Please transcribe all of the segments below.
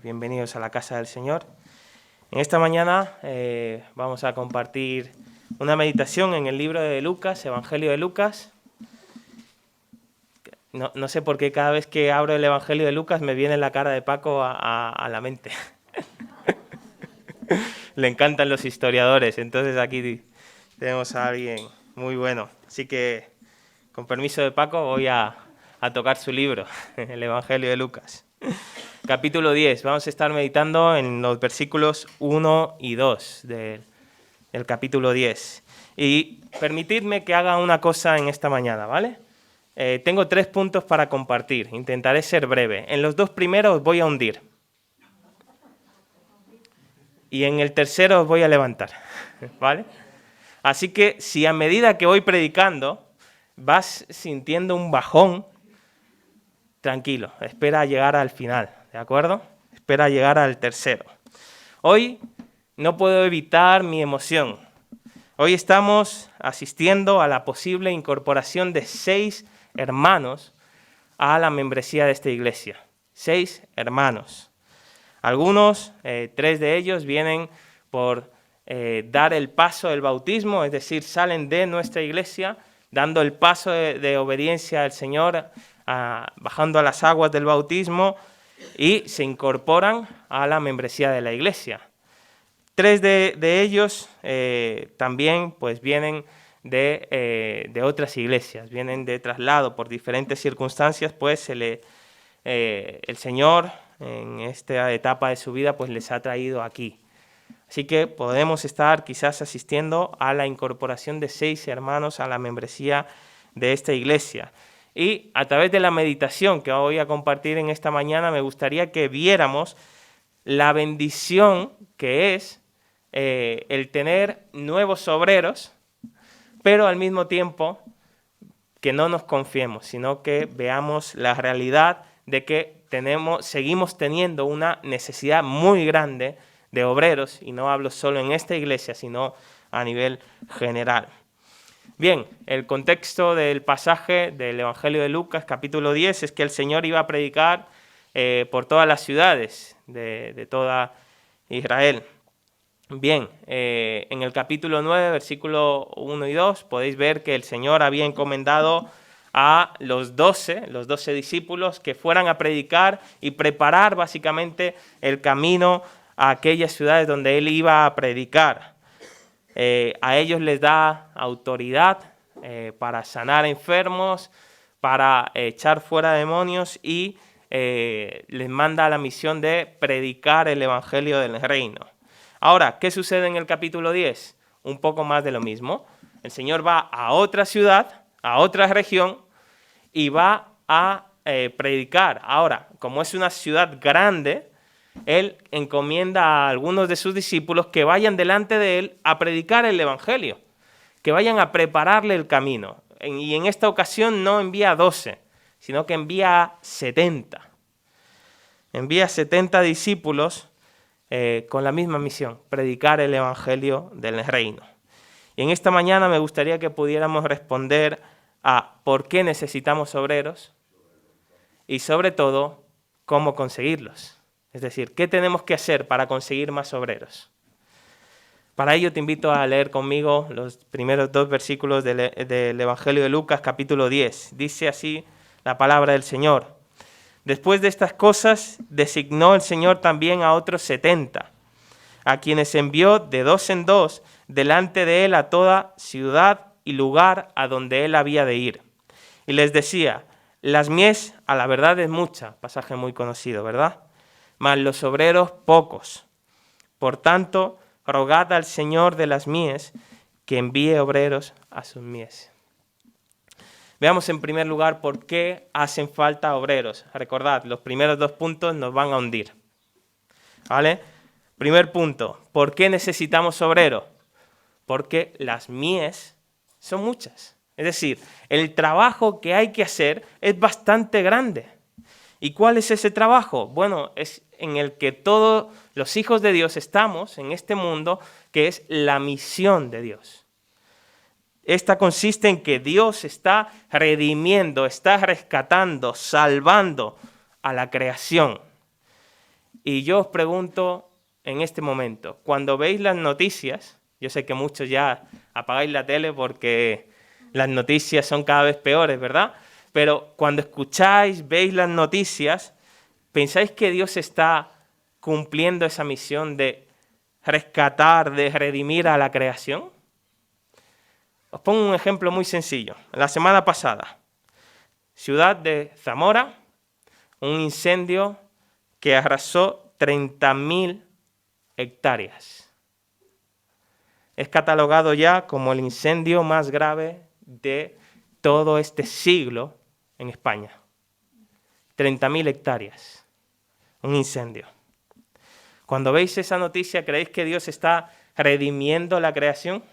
Bienvenidos a la casa del Señor. En esta mañana vamos a compartir una meditación en el libro de Lucas, Evangelio de Lucas. No sé por qué cada vez que abro el Evangelio de Lucas me viene la cara de Paco a la mente. Le encantan los historiadores, entonces aquí tenemos a alguien muy bueno. Así que, con permiso de Paco, voy a tocar su libro, el Evangelio de Lucas. Capítulo 10, vamos a estar meditando en los versículos 1 y 2 del capítulo 10. Y permitidme que haga una cosa en esta mañana, ¿vale? Tengo 3 puntos para compartir, intentaré ser breve. En los 2 primeros os voy a hundir. Y en el tercero os voy a levantar, ¿vale? Así que si a medida que voy predicando vas sintiendo un bajón, tranquilo, espera a llegar al final, ¿de acuerdo? Espera a llegar al tercero. Hoy no puedo evitar mi emoción. Hoy estamos asistiendo a la posible incorporación de 6 hermanos a la membresía de esta iglesia. 6 hermanos. Algunos, 3 de ellos, vienen por dar el paso del bautismo, es decir, salen de nuestra iglesia dando el paso de obediencia al Señor, bajando a las aguas del bautismo y se incorporan a la membresía de la iglesia. 3 de ellos también pues, vienen de otras iglesias, vienen de traslado por diferentes circunstancias, pues el Señor en esta etapa de su vida pues les ha traído aquí. Así que podemos estar quizás asistiendo a la incorporación de 6 hermanos a la membresía de esta iglesia. Y a través de la meditación que voy a compartir en esta mañana me gustaría que viéramos la bendición que es el tener nuevos obreros, pero al mismo tiempo que no nos confiemos, sino que veamos la realidad de que seguimos teniendo una necesidad muy grande de obreros, y no hablo solo en esta iglesia, sino a nivel general. Bien, el contexto del pasaje del Evangelio de Lucas, capítulo 10, es que el Señor iba a predicar por todas las ciudades de toda Israel. Bien, en el capítulo 9, versículo 1 y 2, podéis ver que el Señor había encomendado a los 12 discípulos que fueran a predicar y preparar básicamente el camino a aquellas ciudades donde Él iba a predicar. A ellos les da autoridad para sanar enfermos, para echar fuera demonios y les manda la misión de predicar el Evangelio del Reino. Ahora, ¿qué sucede en el capítulo 10? Un poco más de lo mismo. El Señor va a otra ciudad, a otra región, y va a predicar. Ahora, como es una ciudad grande, Él encomienda a algunos de sus discípulos que vayan delante de Él a predicar el Evangelio, que vayan a prepararle el camino. Y en esta ocasión no envía 12, sino que envía 70. Envía 70 discípulos con la misma misión, predicar el Evangelio del Reino. Y en esta mañana me gustaría que pudiéramos responder a por qué necesitamos obreros y sobre todo, cómo conseguirlos. Es decir, ¿qué tenemos que hacer para conseguir más obreros? Para ello te invito a leer conmigo los primeros 2 versículos del Evangelio de Lucas, capítulo 10. Dice así la palabra del Señor. Después de estas cosas, designó el Señor también a otros 70, a quienes envió de 2 en 2 delante de Él a toda ciudad y lugar a donde Él había de ir. Y les decía, las mies a la verdad es mucha, pasaje muy conocido, ¿verdad? Mas los obreros pocos. Por tanto, rogad al Señor de las mies que envíe obreros a sus mies. Veamos en primer lugar por qué hacen falta obreros. Recordad, los primeros 2 puntos nos van a hundir. ¿Vale? Primer punto, ¿por qué necesitamos obreros? Porque las mies son muchas. Es decir, el trabajo que hay que hacer es bastante grande. ¿Y cuál es ese trabajo? Bueno, es en el que todos los hijos de Dios estamos en este mundo, que es la misión de Dios. Esta consiste en que Dios está redimiendo, está rescatando, salvando a la creación. Y yo os pregunto en este momento, cuando veis las noticias, yo sé que muchos ya apagáis la tele porque las noticias son cada vez peores, ¿verdad? Pero cuando escucháis, veis las noticias, ¿pensáis que Dios está cumpliendo esa misión de rescatar, de redimir a la creación? Os pongo un ejemplo muy sencillo. La semana pasada, ciudad de Zamora, un incendio que arrasó 30.000 hectáreas. Es catalogado ya como el incendio más grave de todo este siglo en España. 30.000 hectáreas, un incendio. Cuando veis esa noticia, ¿creéis que Dios está redimiendo la creación?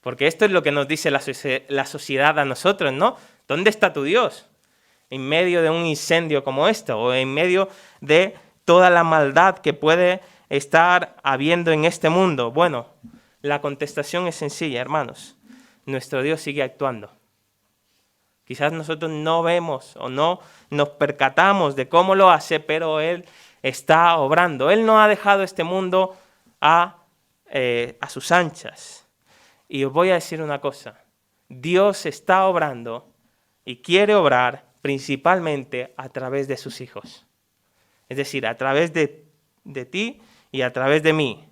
Porque esto es lo que nos dice la sociedad a nosotros, ¿no? ¿Dónde está tu Dios? En medio de un incendio como esto, o en medio de toda la maldad que puede estar habiendo en este mundo. Bueno, la contestación es sencilla, hermanos. Nuestro Dios sigue actuando. Quizás nosotros no vemos o no nos percatamos de cómo lo hace, pero Él está obrando. Él no ha dejado este mundo a sus anchas. Y os voy a decir una cosa. Dios está obrando y quiere obrar principalmente a través de sus hijos. Es decir, a través de ti y a través de mí.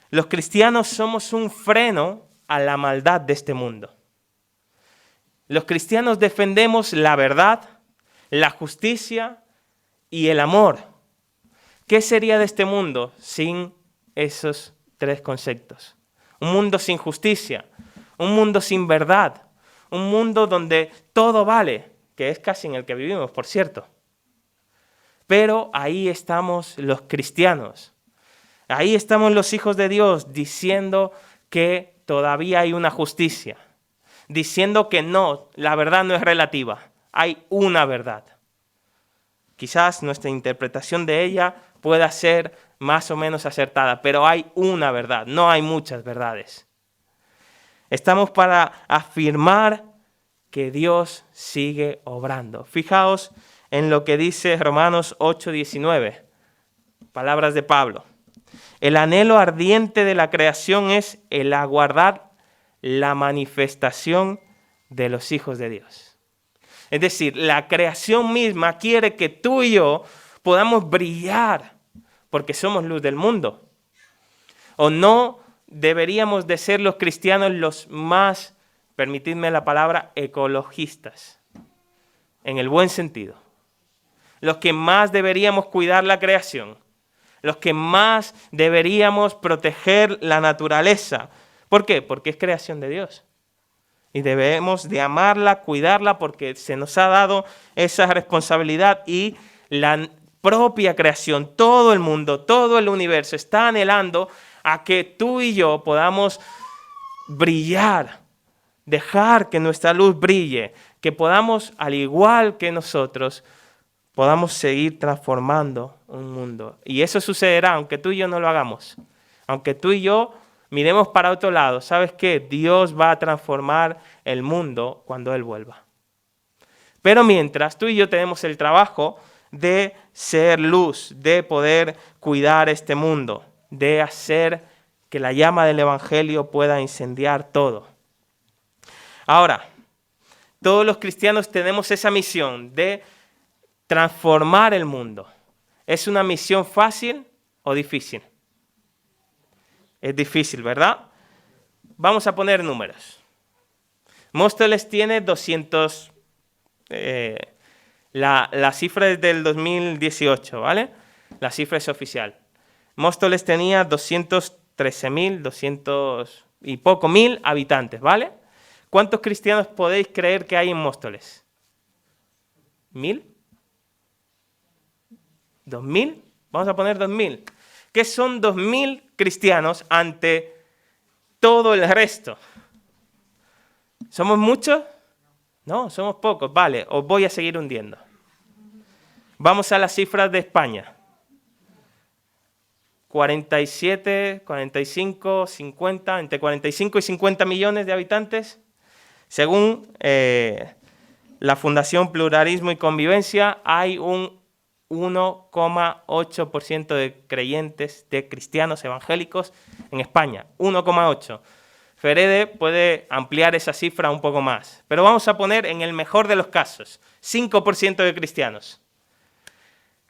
Los cristianos somos un freno a la maldad de este mundo. Los cristianos defendemos la verdad, la justicia y el amor. ¿Qué sería de este mundo sin esos tres conceptos? Un mundo sin justicia, un mundo sin verdad, un mundo donde todo vale, que es casi en el que vivimos, por cierto. Pero ahí estamos los cristianos, ahí estamos los hijos de Dios diciendo que todavía hay una justicia, diciendo que no, la verdad no es relativa, hay una verdad. Quizás nuestra interpretación de ella pueda ser más o menos acertada, pero hay una verdad, no hay muchas verdades. Estamos para afirmar que Dios sigue obrando. Fijaos en lo que dice Romanos 8:19, palabras de Pablo. El anhelo ardiente de la creación es el aguardar la manifestación de los hijos de Dios. Es decir, la creación misma quiere que tú y yo podamos brillar porque somos luz del mundo. ¿O no deberíamos de ser los cristianos los más, permitidme la palabra, ecologistas? En el buen sentido. Los que más deberíamos cuidar la creación. Los que más deberíamos proteger la naturaleza. ¿Por qué? Porque es creación de Dios. Y debemos de amarla, cuidarla, porque se nos ha dado esa responsabilidad y la propia creación, todo el mundo, todo el universo está anhelando a que tú y yo podamos brillar, dejar que nuestra luz brille, que podamos, al igual que nosotros, podamos seguir transformando un mundo. Y eso sucederá aunque tú y yo no lo hagamos. Aunque tú y yo miremos para otro lado, ¿sabes qué? Dios va a transformar el mundo cuando Él vuelva. Pero mientras, tú y yo tenemos el trabajo de ser luz, de poder cuidar este mundo, de hacer que la llama del Evangelio pueda incendiar todo. Ahora, todos los cristianos tenemos esa misión de transformar el mundo. ¿Es una misión fácil o difícil? Es difícil, ¿verdad? Vamos a poner números. Móstoles tiene 200... La cifra es del 2018, ¿vale? La cifra es oficial. Móstoles tenía 213.200 y poco mil habitantes, ¿vale? ¿Cuántos cristianos podéis creer que hay en Móstoles? ¿1.000? ¿2.000? Vamos a poner 2.000. ¿Qué son 2.000 cristianos ante todo el resto? ¿Somos muchos? No, somos pocos. Vale, os voy a seguir hundiendo. Vamos a las cifras de España. 47, 45, 50, entre 45 y 50 millones de habitantes. Según la Fundación Pluralismo y Convivencia, hay un 1,8% de creyentes, de cristianos evangélicos en España. 1,8%. Ferede puede ampliar esa cifra un poco más, pero vamos a poner en el mejor de los casos, 5% de cristianos.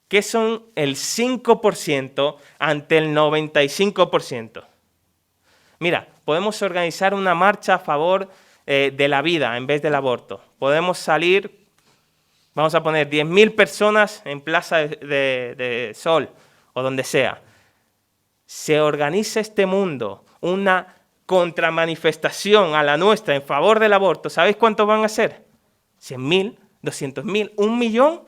¿Qué son el 5% ante el 95%? Mira, podemos organizar una marcha a favor de la vida en vez del aborto. Podemos salir, vamos a poner 10.000 personas en Plaza de Sol o donde sea. Se organiza este mundo una contramanifestación a la nuestra en favor del aborto. ¿Sabéis cuántos van a ser? 100.000, 200.000, 1 millón.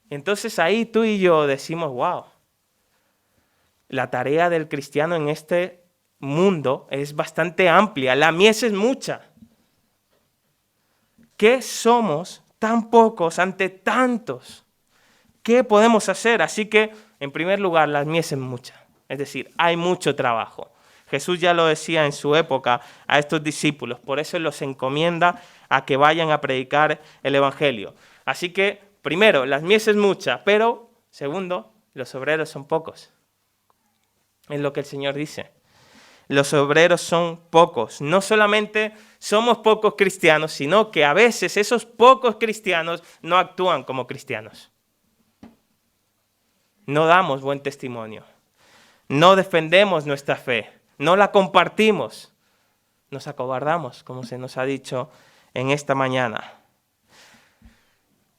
Entonces ahí tú y yo decimos, wow, la tarea del cristiano en este mundo es bastante amplia, la mies es mucha. ¿Qué somos tan pocos ante tantos? ¿Qué podemos hacer? Así que, en primer lugar, la mies es mucha, es decir, hay mucho trabajo. Jesús ya lo decía en su época a estos discípulos, por eso los encomienda a que vayan a predicar el Evangelio. Así que, primero, la mies es mucha, pero, segundo, los obreros son pocos. Es lo que el Señor dice. Los obreros son pocos. No solamente somos pocos cristianos, sino que a veces esos pocos cristianos no actúan como cristianos. No damos buen testimonio. No defendemos nuestra fe. No la compartimos. Nos acobardamos, como se nos ha dicho en esta mañana.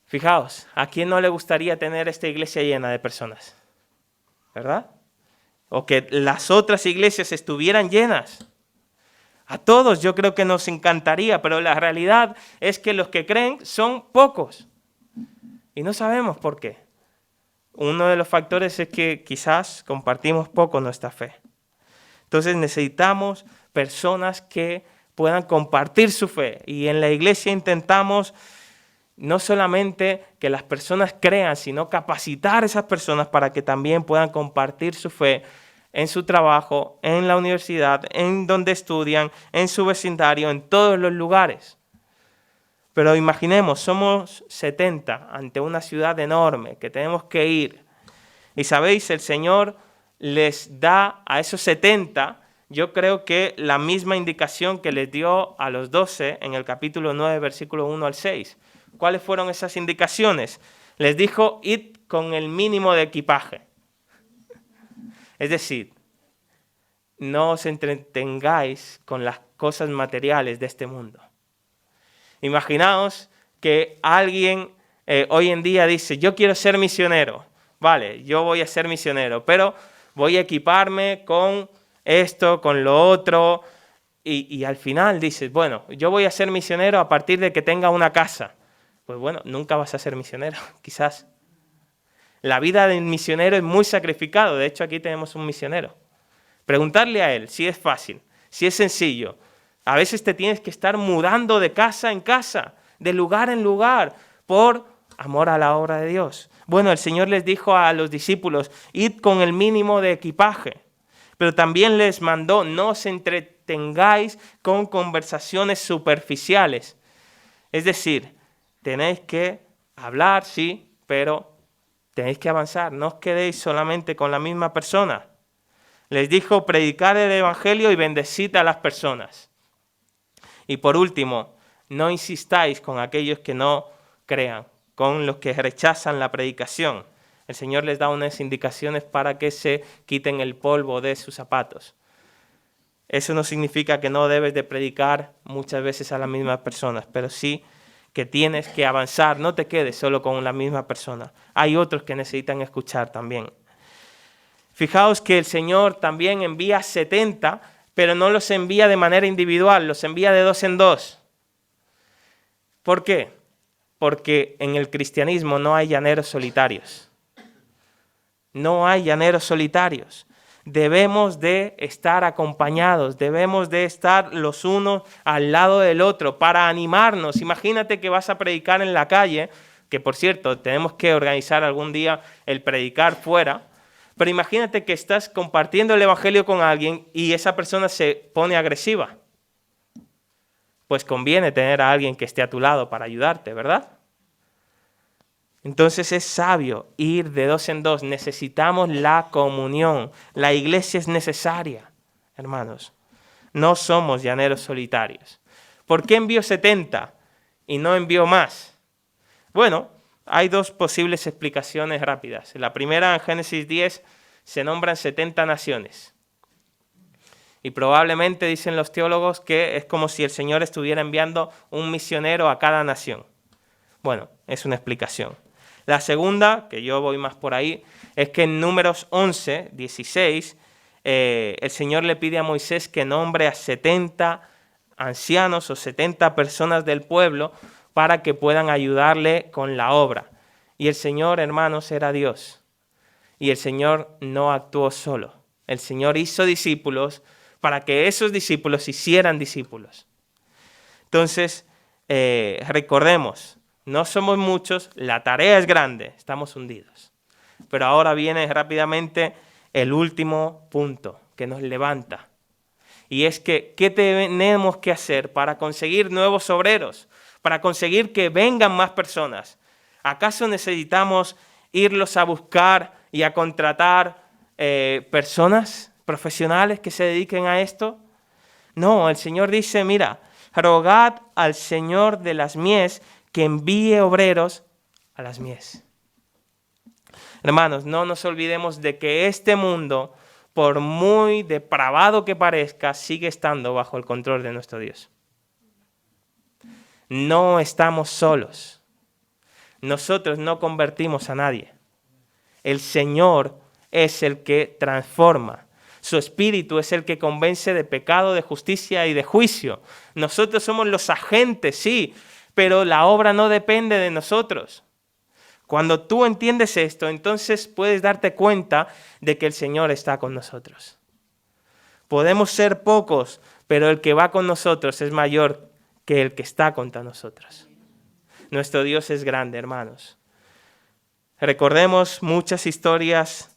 Fijaos, ¿a quién no le gustaría tener esta iglesia llena de personas? ¿Verdad? O que las otras iglesias estuvieran llenas. A todos yo creo que nos encantaría, pero la realidad es que los que creen son pocos. Y no sabemos por qué. Uno de los factores es que quizás compartimos poco nuestra fe. Entonces necesitamos personas que puedan compartir su fe. Y en la iglesia intentamos no solamente que las personas crean, sino capacitar a esas personas para que también puedan compartir su fe en su trabajo, en la universidad, en donde estudian, en su vecindario, en todos los lugares. Pero imaginemos, somos 70 ante una ciudad enorme que tenemos que ir. Y sabéis, el Señor les da a esos 70, yo creo que la misma indicación que les dio a los 12 en el capítulo 9, versículo 1 al 6. ¿Cuáles fueron esas indicaciones? Les dijo, id con el mínimo de equipaje. Es decir, no os entretengáis con las cosas materiales de este mundo. Imaginaos que alguien hoy en día dice, yo quiero ser misionero. Vale, yo voy a ser misionero, pero voy a equiparme con esto, con lo otro. Y al final dices, bueno, yo voy a ser misionero a partir de que tenga una casa. Pues bueno, nunca vas a ser misionero, quizás. La vida del misionero es muy sacrificado. De hecho, aquí tenemos un misionero. Preguntarle a él si es fácil, si es sencillo. A veces te tienes que estar mudando de casa en casa, de lugar en lugar, por amor a la obra de Dios. Bueno, el Señor les dijo a los discípulos, id con el mínimo de equipaje. Pero también les mandó, no os entretengáis con conversaciones superficiales. Es decir, tenéis que hablar, sí, pero tenéis que avanzar. No os quedéis solamente con la misma persona. Les dijo, predicad el evangelio y bendecid a las personas. Y por último, no insistáis con aquellos que no crean, con los que rechazan la predicación. El Señor les da unas indicaciones para que se quiten el polvo de sus zapatos. Eso no significa que no debes de predicar muchas veces a las mismas personas, pero sí que tienes que avanzar, no te quedes solo con la misma persona. Hay otros que necesitan escuchar también. Fijaos que el Señor también envía 70, pero no los envía de manera individual, los envía de 2 en 2. ¿Por qué? Porque en el cristianismo no hay llaneros solitarios. No hay llaneros solitarios. Debemos de estar acompañados, debemos de estar los unos al lado del otro para animarnos. Imagínate que vas a predicar en la calle, que por cierto, tenemos que organizar algún día el predicar fuera, pero imagínate que estás compartiendo el evangelio con alguien y esa persona se pone agresiva. Pues conviene tener a alguien que esté a tu lado para ayudarte, ¿verdad? Entonces es sabio ir de dos en dos. Necesitamos la comunión. La iglesia es necesaria, hermanos. No somos llaneros solitarios. ¿Por qué envió 70 y no envió más? Bueno, hay dos posibles explicaciones rápidas. La primera, en Génesis 10, se nombran 70 naciones. Y probablemente dicen los teólogos que es como si el Señor estuviera enviando un misionero a cada nación. Bueno, es una explicación. La segunda, que yo voy más por ahí, es que en Números 11, 16, el Señor le pide a Moisés que nombre a 70 ancianos o 70 personas del pueblo para que puedan ayudarle con la obra. Y el Señor, hermanos, era Dios. Y el Señor no actuó solo. El Señor hizo discípulos para que esos discípulos hicieran discípulos. Entonces, recordemos, no somos muchos, la tarea es grande, estamos hundidos. Pero ahora viene rápidamente el último punto que nos levanta. Y es que, ¿qué tenemos que hacer para conseguir nuevos obreros? Para conseguir que vengan más personas. ¿Acaso necesitamos irlos a buscar y a contratar personas profesionales que se dediquen a esto? No, el Señor dice, mira, rogad al Señor de las mies que envíe obreros a las mies. Hermanos, no nos olvidemos de que este mundo, por muy depravado que parezca, sigue estando bajo el control de nuestro Dios. No estamos solos. Nosotros no convertimos a nadie. El Señor es el que transforma. Su Espíritu es el que convence de pecado, de justicia y de juicio. Nosotros somos los agentes, sí, pero la obra no depende de nosotros. Cuando tú entiendes esto, entonces puedes darte cuenta de que el Señor está con nosotros. Podemos ser pocos, pero el que va con nosotros es mayor que el que está contra nosotros. Nuestro Dios es grande, hermanos. Recordemos muchas historias.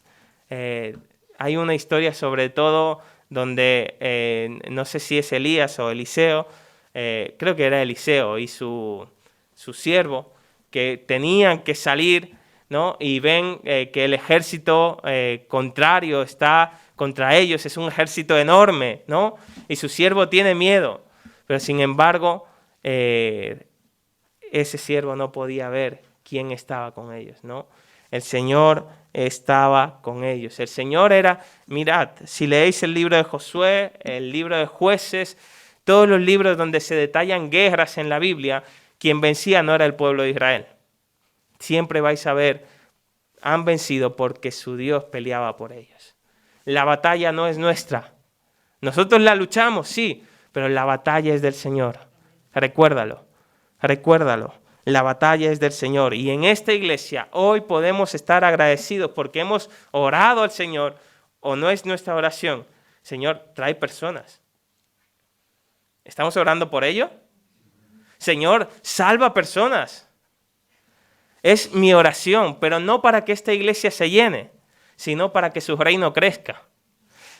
Hay una historia sobre todo donde, no sé si es Elías o Eliseo, creo que era Eliseo y su siervo, que tenían que salir, ¿no? Y ven que el ejército contrario está contra ellos, es un ejército enorme, ¿no? Y su siervo tiene miedo, pero sin embargo, ese siervo no podía ver quién estaba con ellos, ¿no? El Señor estaba con ellos. El Señor era, mirad, si leéis el libro de Josué, el libro de Jueces, todos los libros donde se detallan guerras en la Biblia, quien vencía no era el pueblo de Israel. Siempre vais a ver, han vencido porque su Dios peleaba por ellos. La batalla no es nuestra. Nosotros la luchamos, sí, pero la batalla es del Señor. Recuérdalo, recuérdalo. La batalla es del Señor. Y en esta iglesia hoy podemos estar agradecidos porque hemos orado al Señor, o no es nuestra oración. Señor, trae personas. ¿Estamos orando por ello? Señor, salva personas. Es mi oración, pero no para que esta iglesia se llene, sino para que su reino crezca.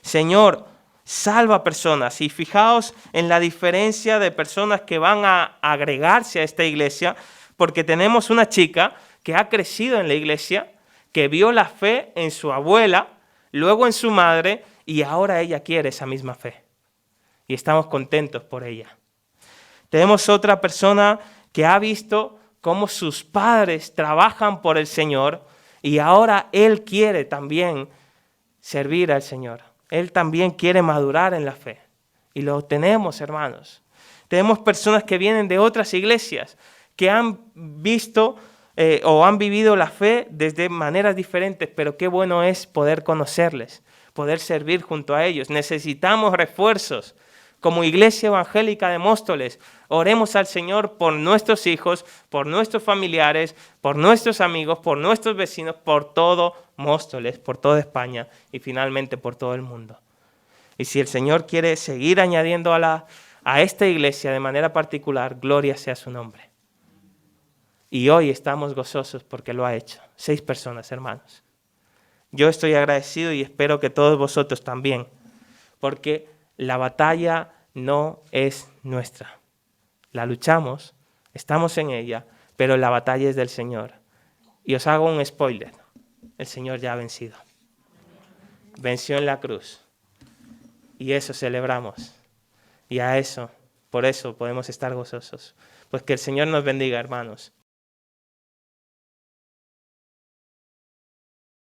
Señor, salva personas. Y fijaos en la diferencia de personas que van a agregarse a esta iglesia, porque tenemos una chica que ha crecido en la iglesia, que vio la fe en su abuela, luego en su madre, y ahora ella quiere esa misma fe. Y estamos contentos por ella. Tenemos otra persona que ha visto cómo sus padres trabajan por el Señor y ahora él quiere también servir al Señor. Él también quiere madurar en la fe. Y lo tenemos, hermanos. Tenemos personas que vienen de otras iglesias que han visto o han vivido la fe desde maneras diferentes, pero qué bueno es poder conocerles, poder servir junto a ellos. Necesitamos refuerzos. Como Iglesia Evangélica de Móstoles, oremos al Señor por nuestros hijos, por nuestros familiares, por nuestros amigos, por nuestros vecinos, por todo Móstoles, por toda España y finalmente por todo el mundo. Y si el Señor quiere seguir añadiendo a esta iglesia de manera particular, gloria sea su nombre. Y hoy estamos gozosos porque lo ha hecho. 6 personas, hermanos. Yo estoy agradecido y espero que todos vosotros también, porque la batalla no es nuestra. La luchamos, estamos en ella, pero la batalla es del Señor. Y os hago un spoiler. El Señor ya ha vencido. Venció en la cruz. Y eso celebramos. Y por eso podemos estar gozosos. Pues que el Señor nos bendiga, hermanos.